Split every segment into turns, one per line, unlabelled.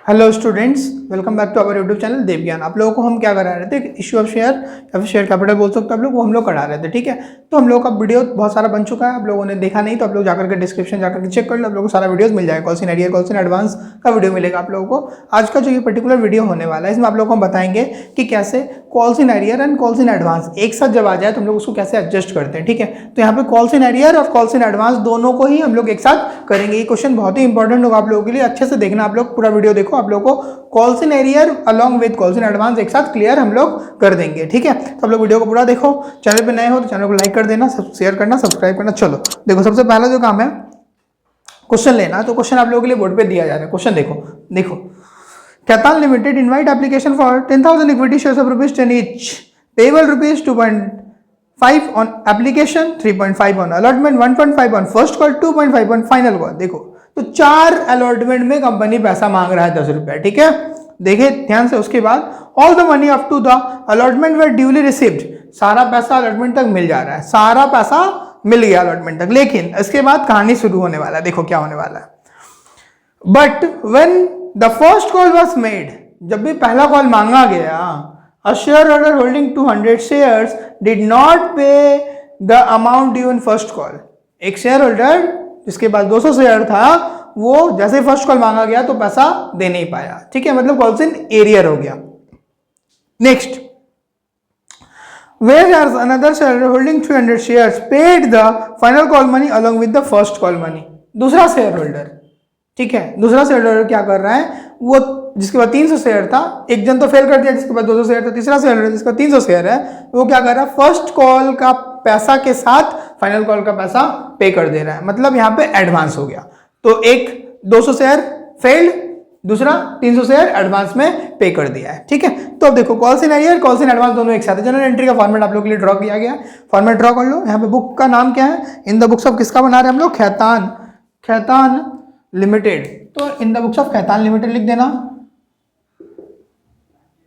Hello students, welcome back to our YouTube channel Devgyan. आप लोगों को हम क्या करा रहे थे, इश्यू ऑफ शेयर या फिर शेयर कैपिटल बोल सकते हो आप लोग, वो हम लोग करा रहे थे। ठीक है, तो हम लोग का वीडियो बहुत सारा बन चुका है, आप लोगों ने देखा नहीं तो आप लोग जाकर के डिस्क्रिप्शन जाकर के चेक कर लो, आप लोगों को सारा वीडियोस मिल जाएगा। Call in idea, call in advance का वीडियो मिलेगा आप लोगों को। आज का जो ये पर्टिकुलर वीडियो होने वाला है, इसमें आप लोगों को हम बताएंगे कि कैसे calls in arrear and calls in advance एक साथ जब आ जाए तो हम लोग उसको कैसे एडजस्ट करते हैं। ठीक है, तो यहाँ पे कॉल्स इन एरियर और कॉल्स इन एडवांस दोनों को ही हम लोग एक साथ करेंगे। ये क्वेश्चन बहुत ही इंपॉर्टेंट होगा आप लोगों के लिए, अच्छे से देखना, आप लोग पूरा वीडियो देखो। आप लोगों को calls in arrear along with calls in advance एक साथ क्लियर हम लोग कर देंगे। ठीक है, तो आप लोग वीडियो को पूरा देखो। चैनल पे नए हो तो चैनल को लाइक कर देना, शेयर करना, सब्सक्राइब करना। चलो देखो, सबसे पहला जो काम है क्वेश्चन लेना। तो क्वेश्चन आप लोगों के लिए बोर्ड पे दिया जा रहा है। क्वेश्चन देखो Khaitan Limited invite application for 10,000 equity shares of ₹10 each, payable ₹2.5 on application, 3.5 on allotment, 1.5 on first call, 2.5 on final call। देखो, तो 4 अलॉटमेंट में कंपनी पैसा मांग रहा है 10 रुपए। ठीक है, देखिए ध्यान से। उसके बाद all the money up to the allotment were duly received, सारा पैसा अलॉटमेंट तक मिल जा रहा है, सारा पैसा मिल गया अलॉटमेंट तक। लेकिन इसके बाद कहानी शुरू होने वाला है। देखो क्या होने वाला है। But when the first call was made, जब भी पहला कॉल मांगा गया, a shareholder holding 200 shares did not pay the amount due in first call. एक शेयर होल्डर जिसके पास 200 शेयर था, वो जैसे फर्स्ट कॉल मांगा गया तो पैसा दे नहीं पाया। ठीक है, मतलब कॉल्स इन एरियर हो गया। Next, whereas another shareholder holding 300 shares paid the final call money along with the first call money। दूसरा शेयर होल्डर, ठीक है, दूसरा शेयर होल्डर क्या कर रहा है, वो जिसके पास 300 शेयर था, एक जन तो फेल कर दिया जिसके पास 200 शेयर था, तीसरा शेयर होल्डर जिसका 300 शेयर है, वो क्या कर रहा है, फर्स्ट कॉल का पैसा के साथ फाइनल कॉल का पैसा पे कर दे रहा है। मतलब यहाँ पे एडवांस हो गया। तो एक 200 शेयर फेल्ड, दूसरा 300 शेयर एडवांस में पे कर दिया है। ठीक है, तो अब देखो calls in arrear, calls in advance दोनों एक साथ है। जनरल एंट्री का फॉर्मेट आप लोग के लिए ड्रॉ किया गया, फॉर्मेट ड्रॉ कर लो। यहाँ पे बुक का नाम क्या है, इन द बुक्स ऑफ किसका बना रहे हैं हम लोग, खैतान लिमिटेड। तो in the books of Khaitan limited लिख देना,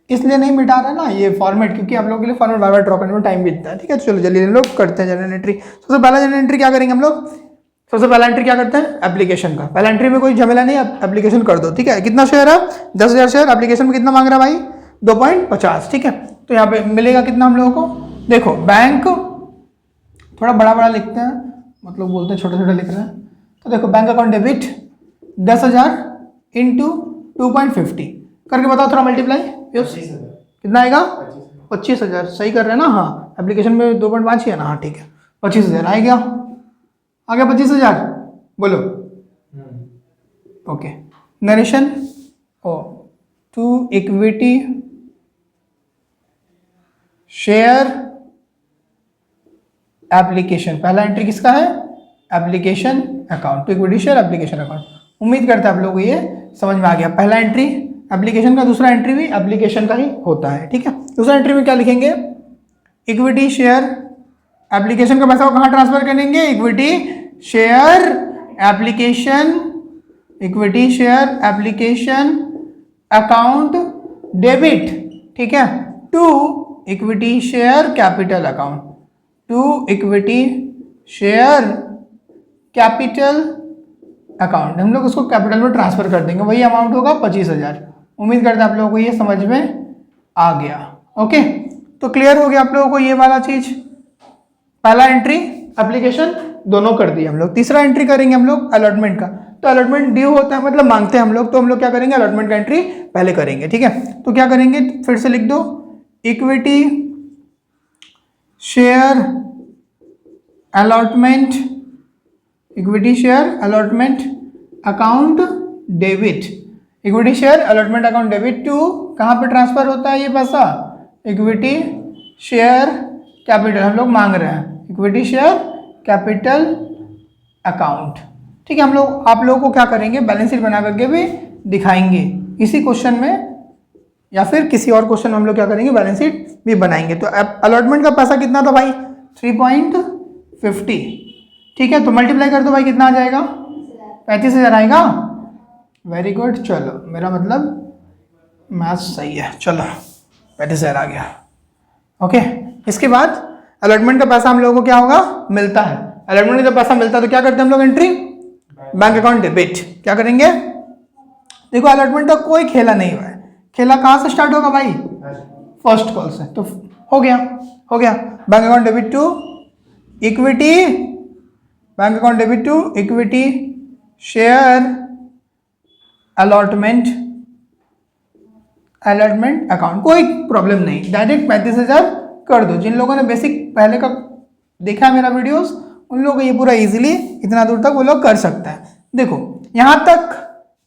इसलिए नहीं मिटा रहा ना ये फॉर्मेट, क्योंकि आप लोगों के लिए फॉर्मेट बार बार ड्रॉ करने में टाइम बीतता है। ठीक है, तो चलो जल्दी हम लोग करते हैं जनरल एंट्री। सबसे पहला जनरल एंट्री क्या करेंगे हम लोग, सबसे पहला एंट्री क्या करते हैं, एप्लीकेशन का। पहला एंट्री में कोई झमेला नहीं, एप्लीकेशन कर दो। ठीक है, कितना शेयर है, 10,000 शेयर। एप्लीकेशन में कितना मांग रहा है भाई, 2.50। ठीक है, तो यहाँ पे मिलेगा कितना हम लोगों को। देखो बैंक थोड़ा बड़ा बड़ा लिखते हैं, मतलब बोलते हैं छोटा छोटा लिख रहे हैं। तो देखो बैंक अकाउंट डेबिट 10,000 इंटू 2.50 करके बताओ थोड़ा मल्टीप्लाई। कितना आएगा, 25,000। सही कर रहे हैं ना, हाँ, एप्लीकेशन में 2.5 ही है ना, हाँ ठीक है, 25,000 आ गया। आ गया 25,000, बोलो। Okay, narration to equity share application. पहला एंट्री किसका है, application account, to equity share application account. उम्मीद करते हैं आप लोगों को ये समझ में आ गया। पहला एंट्री एप्लीकेशन का, दूसरा एंट्री भी एप्लीकेशन का ही होता है। ठीक है, दूसरा एंट्री में क्या लिखेंगे, इक्विटी शेयर एप्लीकेशन का पैसा को कहाँ ट्रांसफर करेंगे, equity share application, equity share application account debit, ठीक है, to equity share capital account, to equity share capital account. हम लोग उसको कैपिटल में ट्रांसफर कर देंगे, वही अमाउंट होगा 25,000। उम्मीद करते हैं आप लोगों को ये समझ में आ गया। ओके, तो क्लियर हो गया आप लोगों को ये वाला चीज। पहला एंट्री एप्लीकेशन दोनों कर दिए हम लोग। तीसरा एंट्री करेंगे हम लोग अलॉटमेंट का। तो अलॉटमेंट ड्यू होता है, मतलब मांगते हैं हम लोग, तो हम लोग क्या करेंगे, अलॉटमेंट का एंट्री पहले करेंगे। ठीक है, तो क्या करेंगे, फिर से लिख दो, equity share allotment, equity share allotment account debit, equity share allotment account debit to, कहाँ पे ट्रांसफर होता है ये पैसा, इक्विटी शेयर कैपिटल। हम लोग मांग रहे हैं इक्विटी शेयर कैपिटल अकाउंट। ठीक है, हम लोग आप लोगों को क्या करेंगे, बैलेंस शीट बना करके भी दिखाएंगे इसी क्वेश्चन में, या फिर किसी और क्वेश्चन में हम लोग क्या करेंगे, बैलेंस शीट भी बनाएंगे। तो अलॉटमेंट का पैसा कितना था भाई, 3.50। ठीक है, तो मल्टीप्लाई कर दो भाई, कितना आ जाएगा, 35,000 आएगा। वेरी गुड, चलो मेरा मतलब मैथ्स सही है। चलो 35,000 आ गया। ओके, इसके बाद अलॉटमेंट का पैसा हम लोगों को क्या होगा, मिलता है। अलॉटमेंट का पैसा मिलता है तो क्या करते हैं हम लोग, एंट्री बैंक अकाउंट डेबिट। क्या करेंगे, देखो अलॉटमेंट का कोई खेला नहीं हुआ है, खेला कहाँ से स्टार्ट होगा भाई, फर्स्ट कॉल से। तो हो गया bank account debit to equity, bank account debit to equity share allotment account, कोई प्रॉब्लम नहीं, डायरेक्ट 35,000 कर दो। जिन लोगों ने बेसिक पहले का देखा है मेरा वीडियोस, उन लोगों को ये पूरा इजीली इतना दूर तक वो लोग कर सकते हैं। देखो यहाँ तक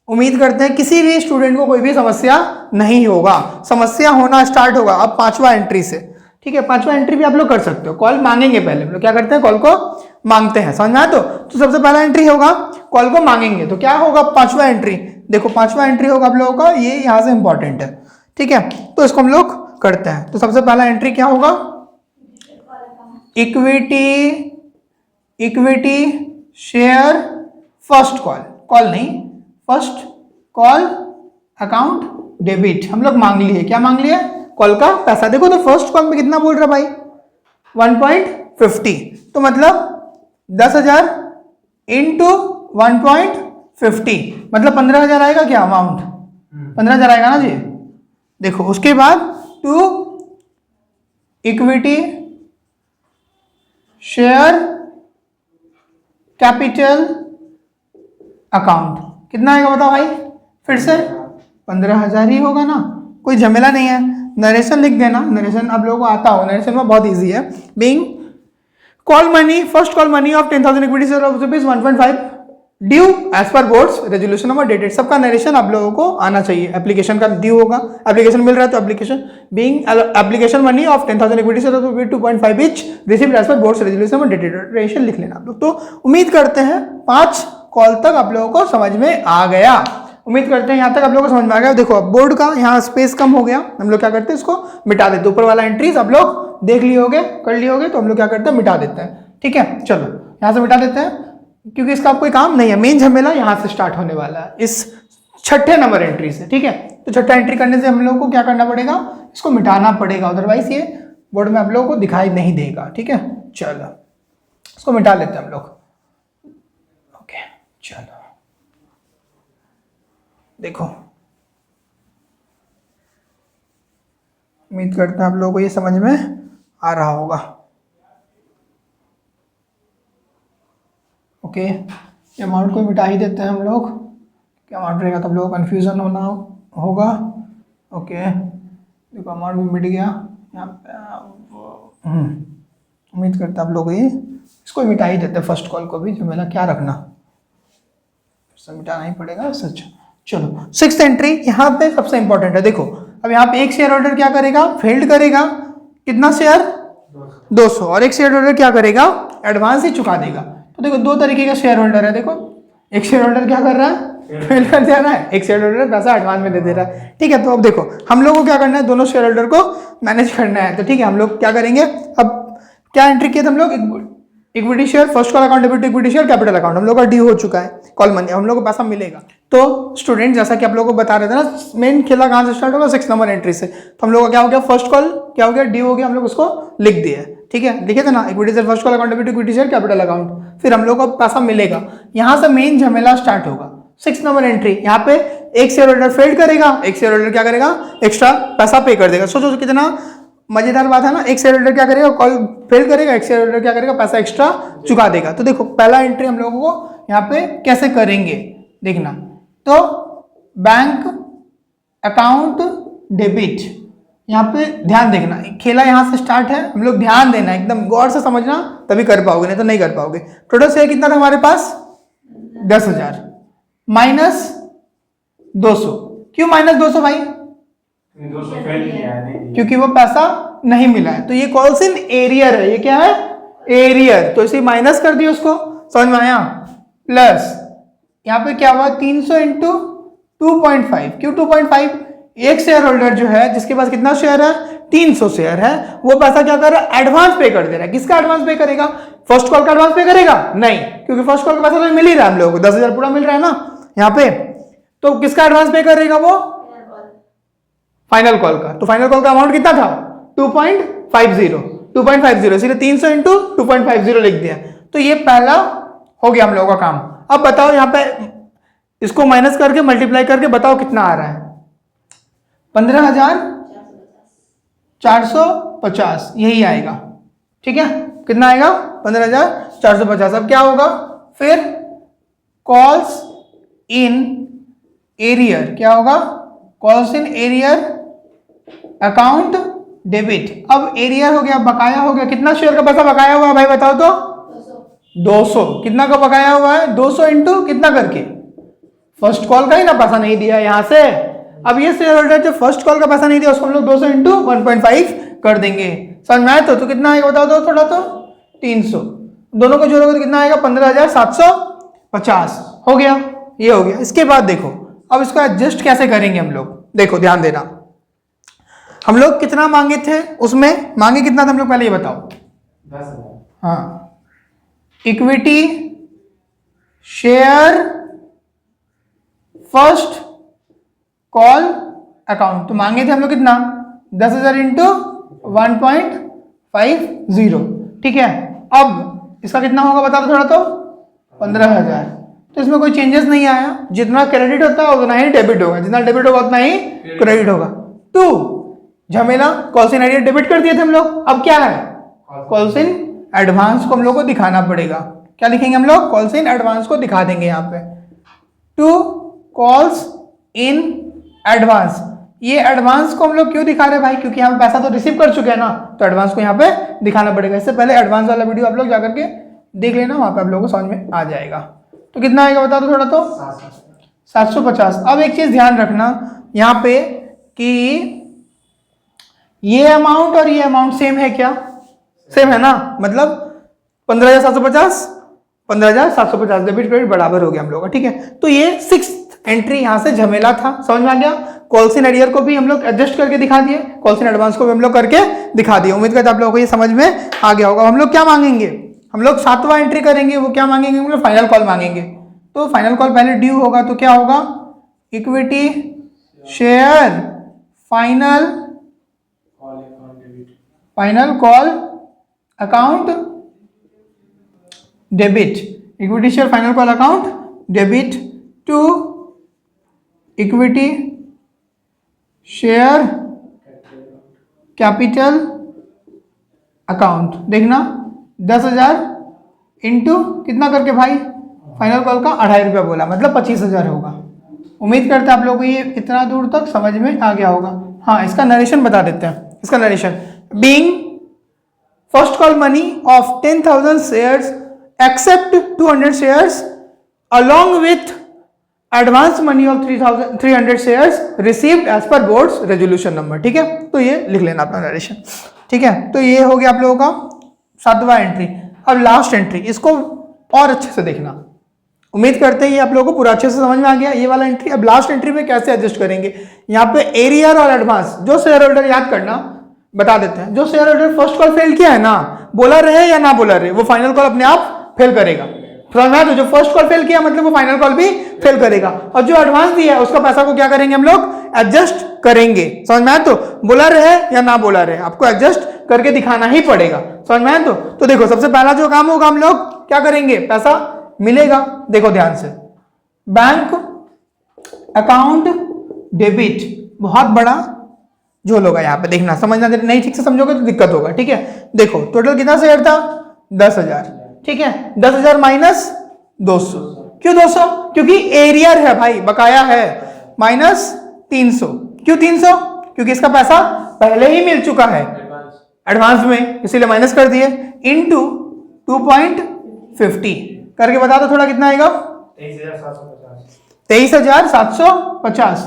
उम्मीद करते हैं किसी भी स्टूडेंट को कोई भी समस्या नहीं होगा। समस्या होना स्टार्ट होगा अब 5वां एंट्री से, ठीक है। 5वां एंट्री भी आप लोग कर सकते हो, कॉल मांगेंगे पहले। हम लोग क्या करते हैं, कॉल को मांगते हैं, समझ में आया? तो सबसे पहला एंट्री होगा कॉल को मांगेंगे, तो क्या होगा 5वां एंट्री। देखो 5वां एंट्री होगा आप लोगों का, ये यहाँ से इंपॉर्टेंट है, ठीक है। तो इसको हम लोग करते हैं। तो सबसे पहला एंट्री क्या होगा, इक्विटी शेयर फर्स्ट कॉल नहीं, फर्स्ट कॉल अकाउंट डेबिट हम लोग मांग लिए। क्या मांग लिए, कॉल का पैसा। देखो तो फर्स्ट कॉल में कितना बोल रहा भाई, 1.50, तो मतलब 10,000 इंटू 1.50 मतलब 15,000 आएगा क्या अमाउंट, 15,000 आएगा ना जी। देखो उसके बाद to equity share capital account, कितना आएगा बताओ भाई, फिर से 15,000 ही होगा ना, कोई झमेला नहीं है। नरेशन लिख देना, नरेशन आप लोगों को आता हो, नरेशन में बहुत इजी है। Being call money, first call money of 10,000 equity share of rupees 1.5 due as per board's resolution number dated. सबका नरेशन आप लोगों को आना चाहिए। एप्लीकेशन का ड्यू होगा, एप्लीकेशन मिल रहा है तो application being application money of 10,000 equity share of rupees 2.5 each received as per board's resolution number dated. Narration लिख लेना आप लोग। तो उम्मीद करते हैं 5 कॉल तक आप लोगों को समझ में आ गया। उम्मीद करते हैं यहाँ तक आप लोगों को समझ में आ गया। देखो बोर्ड का यहाँ स्पेस कम हो गया, हम लोग क्या करते हैं इसको मिटा देते हैं। ऊपर वाला एंट्रीज आप लोग देख लिए होगे, कर लिए होगे, तो हम लोग क्या करते हैं मिटा देते हैं, ठीक है। चलो यहाँ से मिटा देते हैं, क्योंकि इसका कोई काम नहीं है। मेन झमेला यहाँ से स्टार्ट होने वाला है इस 6ठे नंबर एंट्री से, ठीक है। तो 6ठा एंट्री करने से हम लोग को क्या करना पड़ेगा, इसको मिटाना पड़ेगा, अदरवाइज ये बोर्ड में आप लोगों को दिखाई नहीं देगा, ठीक है। चलो इसको मिटा लेते हैं हम लोग, ओके। चलो देखो, उम्मीद करते हैं आप लोगों को ये समझ में आ रहा होगा, ओके। अमाउंट को मिटा ही देते हैं हम लोग, क्या अमाउंट रहेगा तो आप लोगों को कन्फ्यूजन होना होगा, ओके। देखो अमाउंट भी मिट गया यहाँ पे। उम्मीद करते हैं आप लोग ये इसको मिटा ही देते हैं, फर्स्ट कॉल को भी, जो मेरा क्या रखना, मिटाना ही पड़ेगा सच। चलो 6th एंट्री यहाँ पे सबसे इंपॉर्टेंट है। देखो अब यहाँ पे एक शेयर होल्डर क्या करेगा, फेल्ड करेगा, कितना शेयर 200, और एक शेयर होल्डर क्या करेगा, एडवांस ही चुका देगा। तो देखो 2 तरीके का शेयर होल्डर है। देखो एक शेयर होल्डर क्या कर रहा है, फेल कर जा रहा है, एक शेयर होल्डर पैसा एडवांस में दे दे रहा है, ठीक है। तो अब देखो हम लोग को क्या करना है, दोनों शेयर होल्डर को मैनेज करना है। तो ठीक है, हम लोग क्या करेंगे, अब क्या एंट्री किया था हम लोग, equity share first call account debit equity share capital account, हम लोग का ड्यू हो चुका है कॉल मनी, हम लोग को पैसा मिलेगा। तो स्टूडेंट जैसा कि आप लोगों को बता रहे थे ना, मेन खेला कहाँ से स्टार्ट होगा, 6 नंबर एंट्री से। तो हम लोग का क्या हो गया, फर्स्ट कॉल क्या हो गया, ड्यू हो गया, हम लोग उसको लिख दिए, ठीक है। लिखे थे ना, equity share first call account debit equity share capital account, फिर हम लोग को पैसा मिलेगा। यहाँ से मेन झमेला स्टार्ट होगा, 6 नंबर एंट्री। यहाँ पे एक शेयर होल्डर फेल्ड करेगा, एक शेयर होल्डर क्या करेगा, एक्स्ट्रा पैसा पे कर देगा। सोचो कितना मजेदार बात है ना, एक शेयर होल्डर क्या करेगा, कॉल फेल करेगा, एक शेयर होल्डर क्या करेगा, पैसा एक्स्ट्रा चुका देगा। तो देखो पहला एंट्री हम लोगों को यहाँ पे कैसे करेंगे देखना। तो बैंक अकाउंट डेबिट, यहाँ पे ध्यान देखना, खेला यहाँ से स्टार्ट है, हम लोग ध्यान देना, एकदम गौर से समझना, तभी कर पाओगे, नहीं तो नहीं कर पाओगे। टोटल शेयर कितना था हमारे पास, 10,000 माइनस 200। क्यों माइनस 200 भाई, क्योंकि वो पैसा नहीं मिला है। तो ये कॉल्स इन एरियर है, ये क्या है, एरियर। तो इसे माइनस कर दिया, उसको समझ में आया। प्लस यहाँ पे क्या हुआ, 300 इंटू 2.5। क्यों 2.5, एक शेयर होल्डर जो है जिसके पास कितना शेयर है, 300 शेयर है, वो पैसा क्या कर रहा है, एडवांस पे कर दे रहा है। किसका एडवांस पे करेगा, फर्स्ट कॉल का एडवांस पे करेगा नहीं, क्योंकि फर्स्ट कॉल का पैसा तो मिल ही रहा है हम लोगों को, 10,000 पूरा मिल रहा है ना यहाँ पे। तो किसका एडवांस पे करेगा, वो फाइनल कॉल का। तो फाइनल कॉल का अमाउंट कितना था, 2.50, इसलिए 300 इंटू 2.50 लिख दिया। तो ये पहला हो गया हम लोगों का काम। अब बताओ यहाँ पे इसको माइनस करके मल्टीप्लाई करके बताओ कितना आ रहा है। 15,450 यही आएगा। ठीक है, कितना आएगा? 15,450। अब क्या होगा फिर? कॉल्स इन एरियर, क्या होगा? Calls in arrear account debit. अब एरियर हो गया, बकाया हो गया। कितना शेयर का पैसा बकाया हुआ है भाई बताओ तो? 200। कितना का बकाया हुआ है? 200 इंटू कितना करके? फर्स्ट कॉल का ही ना पैसा नहीं दिया यहां से। अब ये शेयर होल्डर जो फर्स्ट कॉल का पैसा नहीं दिया उसको हम लोग 200 इंटू 1.5 कर देंगे। समझ में आया? तो कितना आएगा बताओ तो थोड़ा तो? 300। दोनों को जोड़ोगे तो कितना आएगा? 15,750 हो गया। ये हो गया। इसके बाद देखो अब इसको एडजस्ट कैसे करेंगे हम लोग। देखो ध्यान देना, हम लोग कितना मांगे थे? उसमें मांगे कितना था हम लोग पहले ये बताओ।
10,000।
हाँ, equity share first call account तो मांगे थे हम लोग कितना? 10,000 इंटू 1.50। ठीक है, अब इसका कितना होगा बता दो थोड़ा तो? 15,000। तो इसमें कोई चेंजेस नहीं आया। जितना क्रेडिट होता है उतना ही डेबिट होगा, जितना डेबिट होगा उतना ही क्रेडिट होगा। टू झमेला कॉल्स इन एरियर डेबिट कर दिए थे हम लोग। अब क्या है? कॉल्स इन एडवांस को हम लोग को दिखाना पड़ेगा। क्या लिखेंगे हम लोग? कॉल्स इन एडवांस को दिखा देंगे यहाँ पे। To calls in advance. ये एडवांस को हम लोग क्यों दिखा रहे हैं भाई? क्योंकि हम पैसा तो रिसीव कर चुके हैं ना, तो एडवांस को यहाँ पे दिखाना पड़ेगा। इससे पहले एडवांस वाला वीडियो आप लोग जाकर के देख लेना, वहां पे आप लोगों को समझ में आ जाएगा। तो कितना आएगा बता दो थोड़ा तो? 750। अब एक चीज ध्यान रखना यहाँ पे कि ये अमाउंट और ये अमाउंट सेम है क्या? सेम है ना, मतलब 15,750 15,750 डेबिट क्रेडिट बराबर हो गया हम लोग का। ठीक है, तो ये 6th एंट्री यहां से झमेला था। समझ में आ गया? कॉल्स इन एरियर को भी हम लोग एडजस्ट करके दिखा दिए, कॉल्स इन एडवांस को भी हम लोग करके दिखा दिए। उम्मीद करते हैं आप लोगों को ये समझ में आ गया होगा। हम लोग क्या मांगेंगे? हम लोग 7वां एंट्री करेंगे। वो क्या मांगेंगे? हम लोग फाइनल कॉल मांगेंगे। तो फाइनल कॉल पहले ड्यू होगा तो क्या होगा? Equity share final call account debit. Equity share final call account debit to equity share capital account. देखना 10,000 इंटू कितना करके भाई? फाइनल कॉल का 2.5 रुपया बोला, मतलब 25,000 होगा। उम्मीद करते हैं आप लोगों को ये इतना दूर तक समझ में आ गया होगा। हाँ, इसका नरेशन बता देते हैं। इसका narration being first call money of 10,000 shares except 200 shares along with advance money of 300 shares received as per board's resolution number। ठीक है, तो ये लिख लेना अपना नरेशन। ठीक है, तो ये हो गया आप लोगों का 7वां एंट्री। अब लास्ट एंट्री, इसको और अच्छे से देखना। उम्मीद करते हैं ये आप लोगों को पूरा अच्छे से समझ में आ गया ये वाला एंट्री। अब लास्ट एंट्री में कैसे एडजस्ट करेंगे? यहाँ पे एरियर और एडवांस, जो शेयर होल्डर याद करना बता देते हैं। जो share holder first call fail किया है ना, बोला रहे या ना बोला रहे, वो फाइनल कॉल अपने आप फेल करेगा। समझ में आया? तो जो फर्स्ट कॉल फेल किया मतलब वो फाइनल कॉल भी फेल करेगा। और जो एडवांस दिया है उसका पैसा को क्या करेंगे हम लोग? एडजस्ट करेंगे। समझ में आया? तो बोला रहे या ना बोला रहे, आपको एडजस्ट करके दिखाना ही पड़ेगा। समझ में आया? तो देखो सबसे पहला जो काम होगा हम लोग क्या करेंगे? पैसा मिलेगा, देखो ध्यान से, बैंक अकाउंट डेबिट। बहुत बड़ा झोल होगा यहाँ पे, देखना समझना। नहीं ठीक से समझोगे तो दिक्कत होगा। ठीक है, देखो टोटल कितना शेयर था? 10,000। ठीक है, 10,000 माइनस 200। क्यों 200? क्योंकि एरियर है भाई, बकाया है। माइनस 300। क्यों 300? क्योंकि इसका पैसा पहले ही मिल चुका है एडवांस में, इसीलिए माइनस कर दिए। इनटू 2.50 करके बता दो थोड़ा कितना आएगा? 23,750।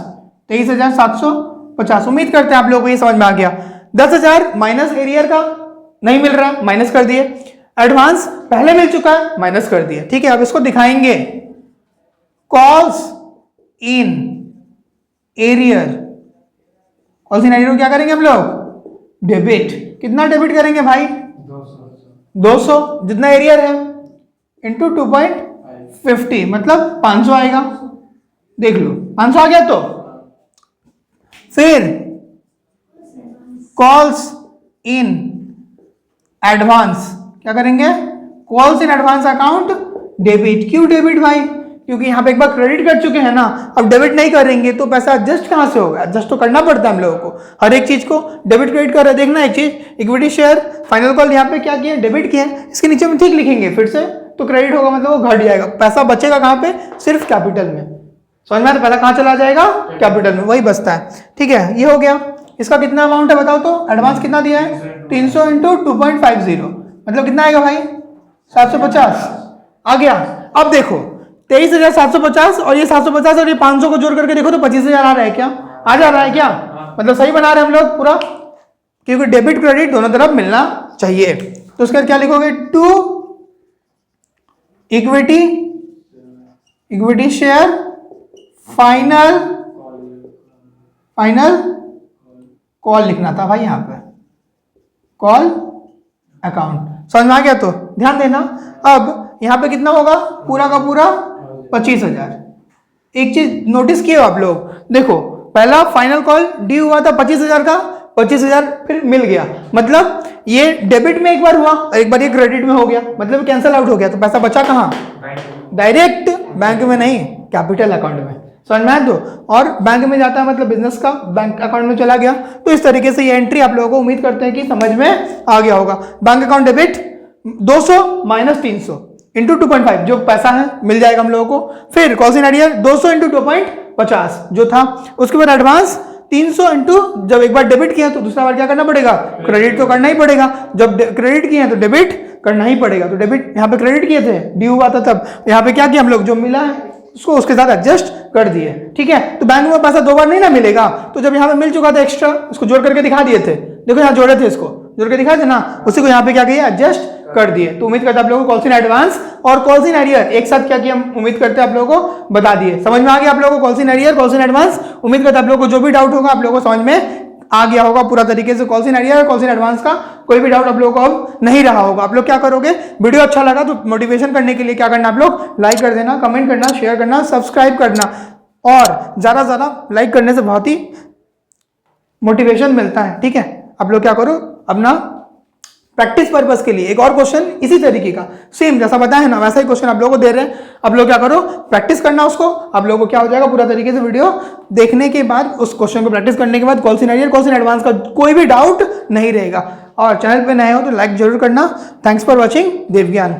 23,750। उम्मीद करते हैं आप लोगों को ये समझ में आ गया। 10,000 माइनस एरियर का नहीं मिल रहा, माइनस कर दिए। एडवांस पहले मिल चुका है, माइनस कर दिया। ठीक है, अब इसको दिखाएंगे। Calls in arrear, calls in arrear क्या करेंगे हम लोग? डेबिट। कितना डेबिट करेंगे भाई? 200 जितना एरियर है इंटू 2.50 मतलब 500 आएगा। देख लो 500 आ गया। तो फिर कॉल्स इन एडवांस क्या करेंगे? Calls in advance account debit. क्यों डेबिट भाई? क्योंकि यहाँ पे एक बार क्रेडिट कर चुके हैं ना, अब डेबिट नहीं करेंगे तो पैसा एडजस्ट कहाँ से होगा? एडजस्ट तो करना पड़ता है हम लोगों को हर एक चीज को। डेबिट क्रेडिट कर रहे हैं, देखना एक चीज, इक्विटी शेयर फाइनल कॉल यहाँ पे क्या किया, डेबिट किया, इसके नीचे में ठीक लिखेंगे फिर से तो क्रेडिट होगा, मतलब वो घट जाएगा, पैसा बचेगा कहाँ पे? सिर्फ कैपिटल में। समझ में? पैसा कहाँ चला जाएगा? कैपिटल में, वही बचता है। ठीक है, ये हो गया। इसका कितना अमाउंट है बताओ तो? एडवांस कितना दिया है? 300 इंटू 2.50, मतलब कितना आएगा भाई? 750 आ गया। अब देखो 23,750 और ये 750 और ये 500 को जोड़ करके देखो तो 25,000 आ रहा है क्या? आ जा रहा है क्या? मतलब सही बना रहे हैं हम लोग पूरा, क्योंकि डेबिट क्रेडिट दोनों तरफ मिलना चाहिए। तो उसके बाद क्या लिखोगे? To equity share final call लिखना था भाई, यहाँ पे कॉल अकाउंट। समझ में आ गया? तो ध्यान देना। अब यहाँ पे कितना होगा? पूरा का पूरा 25,000। एक चीज नोटिस किए आप लोग, देखो पहला फाइनल कॉल ड्यू हुआ था 25,000 का, 25,000 फिर मिल गया, मतलब ये डेबिट में एक बार हुआ और एक बार ये क्रेडिट में हो गया, मतलब कैंसिल आउट हो गया। तो पैसा बचा कहाँ? डायरेक्ट बैंक में नहीं, कैपिटल अकाउंट में। समझ में आया? तो और बैंक में जाता है मतलब बिजनेस का बैंक अकाउंट में चला गया। तो इस तरीके से ये एंट्री आप लोगों को उम्मीद करते हैं कि समझ में आ गया होगा। Bank account debit 200 minus 300 into 2.5 जो पैसा है मिल जाएगा हम लोगों को। फिर कॉस्ट इन एरियर 200 इंटू 2.50 जो था। उसके बाद एडवांस 300 इंटू, जब एक बार डेबिट किया तो दूसरा बार क्या करना पड़ेगा? क्रेडिट तो करना ही पड़ेगा। जब क्रेडिट किए तो डेबिट करना ही पड़ेगा। तो डेबिट यहाँ पे क्रेडिट किए थे, ड्यू हुआ था तब, यहाँ पे क्या किया हम लोग? जो मिला है उसको उसके साथ एडजस्ट कर दिए। ठीक है, तो बैंक में पैसा दो बार नहीं ना मिलेगा, तो जब यहाँ पे मिल चुका था एक्स्ट्रा, उसको जोड़ करके दिखा दिए थे। देखो यहाँ जोड़े थे, इसको जोड़ के दिखा थे ना, उसी को यहाँ पे क्या किया? एडजस्ट कर दिए। तो उम्मीद करते हैं आप लोगों को कॉल्स इन एडवांस और कॉल्स इन एरियर एक साथ क्या किया, हम उम्मीद करते हैं आप लोगों को बता दिए। समझ में आ गया आप लोगों को calls in arrear, calls in advance? उम्मीद करते हैं आप लोगों को जो भी डाउट होगा आप लोगों को समझ में आ गया होगा पूरा तरीके से। कॉल्स इन एरियर और कॉल्स इन एडवांस का कोई भी डाउट आप लोगों को अब नहीं रहा होगा। आप लोग क्या करोगे? वीडियो अच्छा लगा तो मोटिवेशन करने के लिए क्या करना? आप लोग लाइक कर देना, कमेंट करना, शेयर करना, सब्सक्राइब करना, और ज्यादा से ज्यादा लाइक करने से बहुत ही मोटिवेशन मिलता है। ठीक है, आप लोग क्या करो? अपना प्रैक्टिस पर्पस के लिए एक और क्वेश्चन इसी तरीके का सेम जैसा बताया है ना, वैसा ही क्वेश्चन आप लोगों को दे रहे हैं। आप लोग क्या करो? प्रैक्टिस करना उसको। आप लोगों को क्या हो जाएगा? पूरा तरीके से वीडियो देखने के बाद, उस क्वेश्चन को प्रैक्टिस करने के बाद calls in arrear, calls in advance का कोई भी डाउट नहीं रहेगा। और चैनल पे नए हो तो लाइक जरूर करना। Thanks for watching देवज्ञान।